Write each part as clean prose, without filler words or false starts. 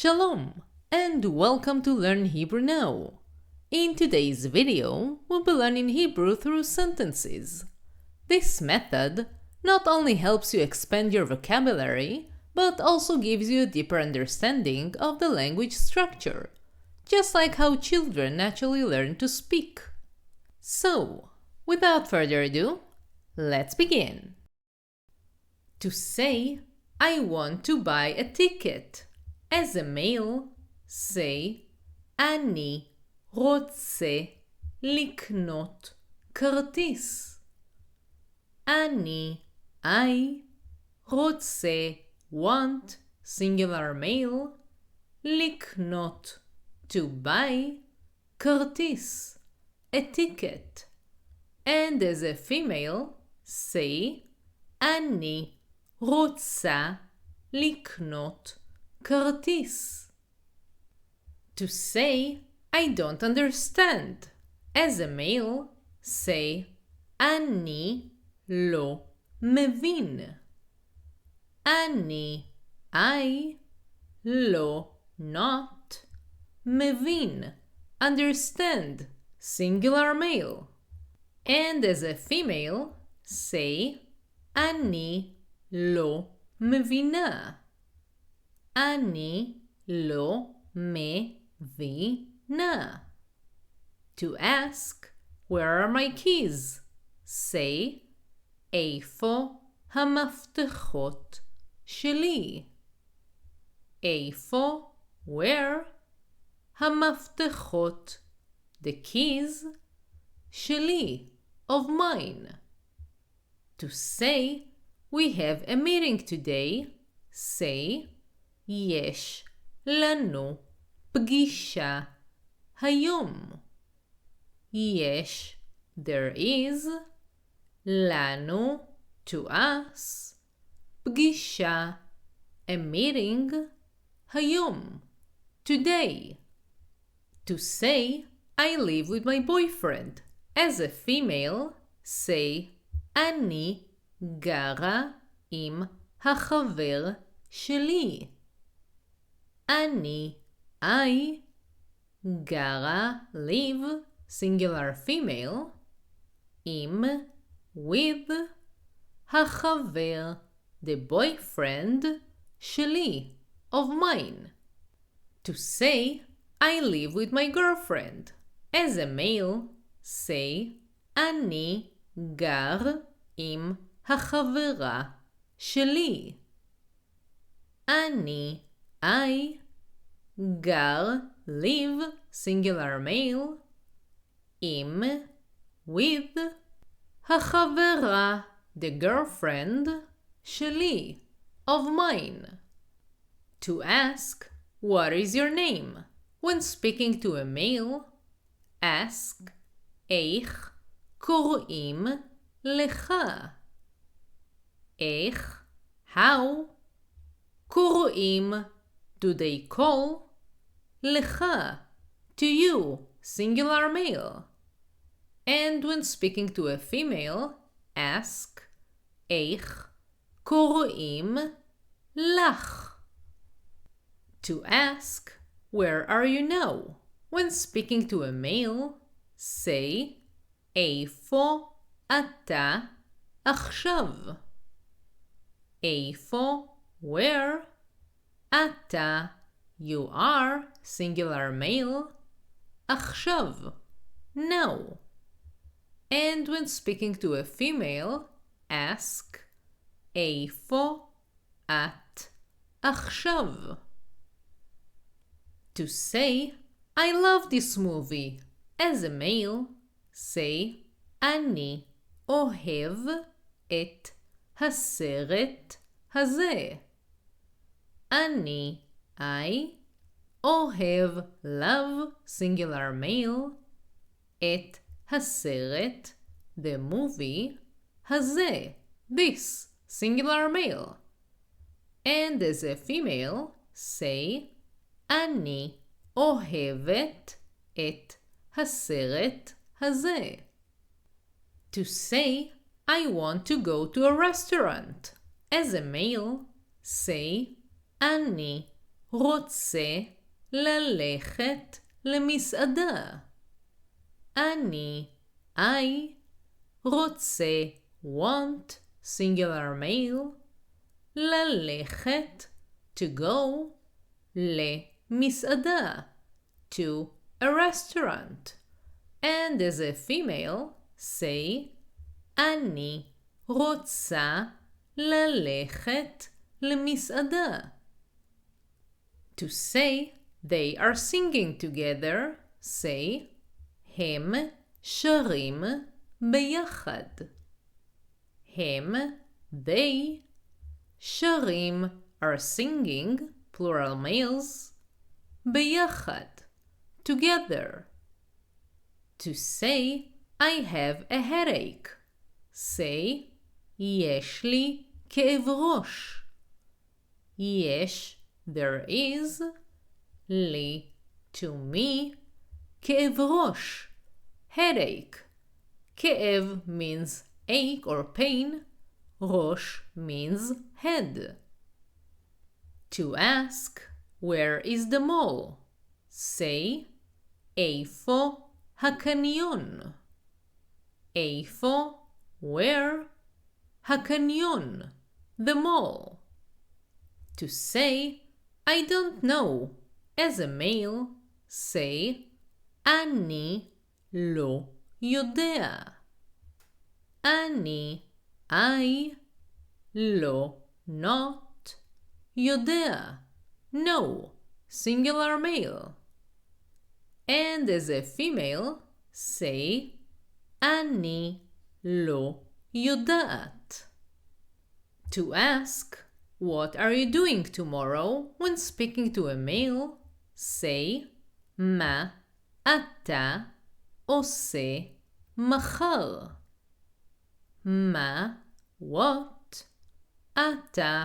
Shalom, and welcome to Learn Hebrew Now. In today's video, we'll be learning Hebrew through sentences. This method not only helps you expand your vocabulary, but also gives you a deeper understanding of the language structure, just like how children naturally learn to speak. So, without further ado, let's begin. To say, I want to buy a ticket. As a male, say, אני רוצה לקנות כרטיס. I רוצה, want, singular male, לקנות, to buy, כרטיס, a ticket. And as a female, say, אני רוצה לקנות כרטיס. To say, I don't understand. As a male, say, אני לא מבין. I לא, not, מבין, understand, singular male. And as a female, say, אני לא מבינה. אני לא מבינה. To ask, where are my keys? Say, איפה המפתחות שלי? איפה, where, המפתחות, the keys, שלי, of mine. To say, we have a meeting today, say, יש לנו פגישה היום. יש, there is, לנו, to us, פגישה, a meeting, היום, today. To say, I live with my boyfriend. As a female, say, אני גרה עם החבר שלי. I גרה, live, singular female, עם, with, החבר, the boyfriend, שלי, of mine. To say, I live with my girlfriend. As a male, say, אני גר עם החברה שלי. I גר, live, singular male, עם, with, החברה, the girlfriend, שלי, of mine. To ask, what is your name? When speaking to a male, ask, איך קוראים לך? איך, how, קוראים, do they call, לך, to you, singular male. And when speaking to a female, ask, איך קוראים לך? To ask, where are you now? When speaking to a male, say, איפה אתה עכשיו? איפה, where, אתה, you are, singular male, עכשיו, now. And when speaking to a female, ask, איפה את עכשיו? To say, I love this movie. As a male, say, אני אוהב את הסרט הזה. I אוהב, love, singular male, את הסרט, the movie, הזה, this, singular male. And as a female, say, אני אוהבת את הסרט הזה. To say, I want to go to a restaurant. As a male, say, אני רוצה ללכת למסעדה. אני, I, רוצה, want, singular male, ללכת, to go, למסעדה, to a restaurant. And as a female, say, אני רוצה ללכת למסעדה. To say they are singing together, say, הם שרים ביחד. הם, they, שרים are singing, plural males, ביחד, together. To say, I have a headache. say, יש לי כאב ראש. יש, there is, לי, to me, כאב ראש, headache. כאב means ache or pain, ראש means head. To ask, where is the mall? say, איפה הקניון? איפה, where, הקניון, the mall. To say, I don't know, as a male, say, אני לא יודע. אני, I, לא, not, יודע, no, singular male. And as a female, say, אני לא יודעת. To ask, what are you doing tomorrow? When speaking to a male, say, מה אתה עושה מחר? מה, what, אתה,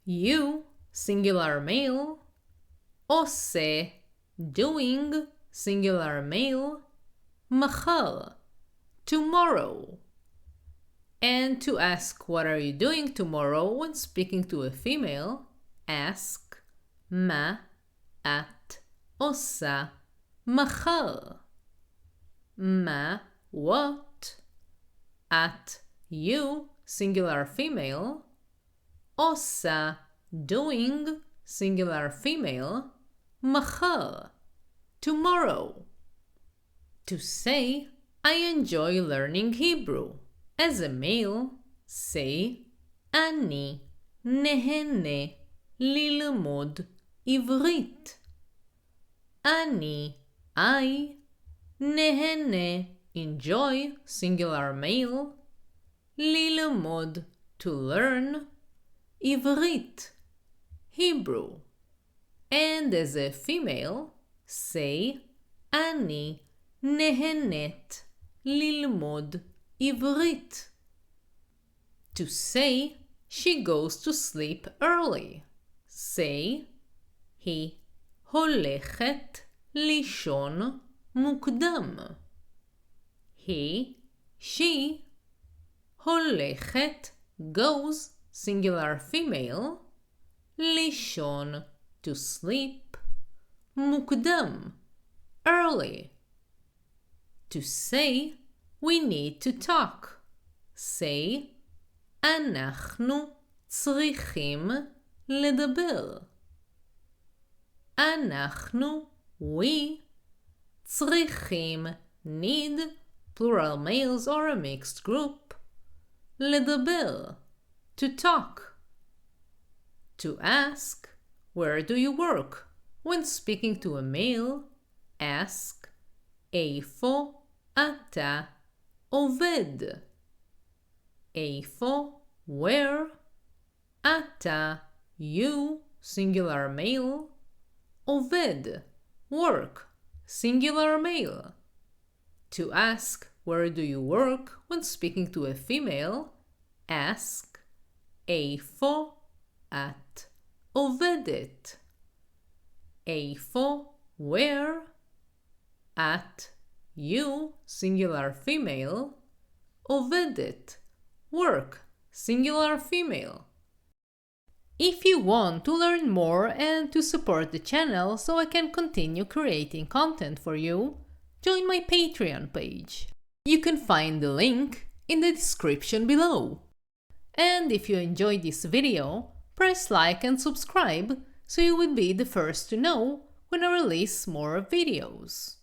you, singular male, עושה, doing, singular male, מחר, tomorrow. And to ask what are you doing tomorrow when speaking to a female, ask, מה את עושה מחר? מה, what, at, you, singular female, עושה, doing, singular female, מחר, tomorrow. To say, I enjoy learning Hebrew. As a male, say, אני נהנה ללמוד עברית. אני, I, נהנה, enjoy, singular male, ללמוד, to learn, עברית, Hebrew. And as a female, say, אני נהנית ללמוד עברית. To say, she goes to sleep early. say, היא הולכת לישון מוקדם. היא, she, הולכת, goes, singular female, לישון, to sleep, מוקדם, early. To say, we need to talk. say, אנחנו צריכים לדבר. אנחנו, we, צריכים, need, plural males or a mixed group, לדבר, to talk. To ask, where do you work? When speaking to a male, ask, איפה אתה עובד? איפה, where, אתה, you, singular male, עובד, work, singular male. To ask, where do you work? When speaking to a female, ask, איפה את עובדת? איפה, where, at, you, singular female, עובדת, work, singular female. If you want to learn more and to support the channel so I can continue creating content for you, join my Patreon page. You can find the link in the description below. And if you enjoyed this video, press like and subscribe so you will be the first to know when I release more videos.